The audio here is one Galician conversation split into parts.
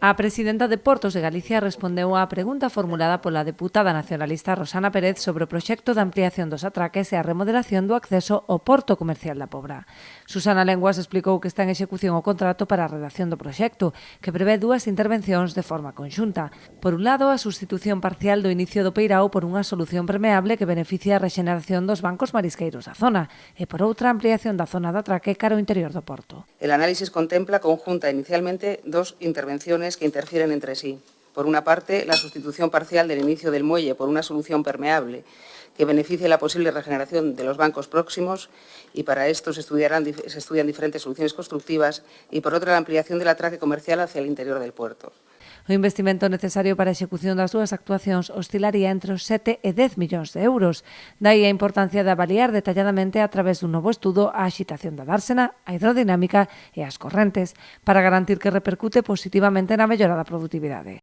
A presidenta de Portos de Galicia respondeu á pregunta formulada pola deputada nacionalista Rosana Pérez sobre o proxecto de ampliación dos atraques e a remodelación do acceso ao Porto Comercial da Pobra. Susana Lenguas explicou que está en execución o contrato para a redacción do proxecto, que prevé dúas intervencións de forma conxunta. Por un lado, a sustitución parcial do inicio do Peirao por unha solución permeable que beneficia a rexeneración dos bancos marisqueiros da zona e, por outra, a ampliación da zona de atraque cara ao interior do Porto. El análisis contempla conjunta inicialmente dos intervenciones que interfieren entre sí. Por una parte, la sustitución parcial del inicio del muelle por una solución permeable que beneficie la posible regeneración de los bancos próximos y para esto se estudian diferentes soluciones constructivas y por otra la ampliación del atraque comercial hacia el interior del puerto. O investimento necesario para a execución das dúas actuacións oscilaría entre os 7 e 10 millóns de euros. Daí a importancia de avaliar detalladamente a través dun novo estudo a axitación da dársena, a hidrodinámica e as correntes, para garantir que repercute positivamente na mellora da produtividade.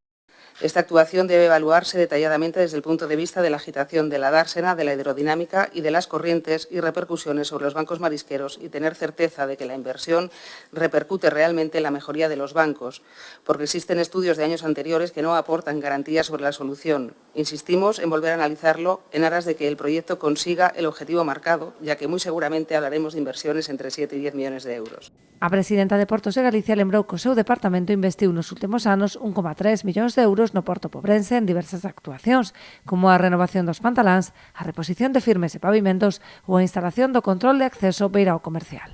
Esta actuación debe evaluarse detalladamente desde el punto de vista de la agitación de la dársena, de la hidrodinámica y de las corrientes y repercusiones sobre los bancos marisqueros y tener certeza de que la inversión repercute realmente en la mejoría de los bancos, porque existen estudios de años anteriores que no aportan garantías sobre la solución. Insistimos en volver a analizarlo en aras de que el proyecto consiga el objetivo marcado, ya que muy seguramente hablaremos de inversiones entre 7 y 10 millones de euros. A presidenta de Portos de Galicia lembrou que o seu departamento investiu nos últimos anos 1,3 millóns de euros no Porto Pobrense en diversas actuacións, como a renovación dos pantaláns, a reposición de firmes e pavimentos ou a instalación do control de acceso beira ao comercial.